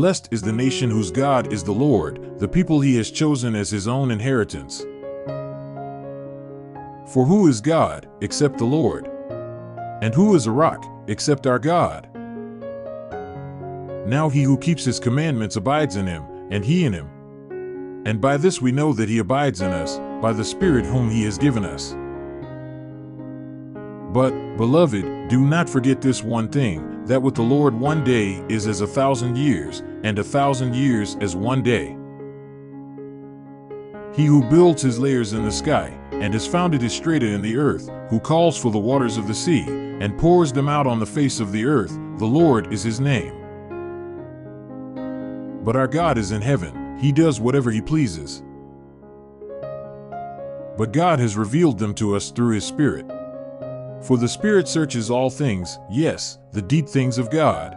Blessed is the nation whose God is the Lord, the people he has chosen as his own inheritance. For who is God, except the Lord? And who is a rock, except our God? Now he who keeps his commandments abides in him, and he in him. And by this we know that he abides in us, by the Spirit whom he has given us. But, beloved, do not forget this one thing, that with the Lord 1 day is as 1,000 years, and 1,000 years as 1 day. He who builds his layers in the sky, and has founded his strata in the earth, who calls for the waters of the sea, and pours them out on the face of the earth, the Lord is his name. But our God is in heaven, he does whatever he pleases. But God has revealed them to us through his Spirit. For the Spirit searches all things, yes, the deep things of God.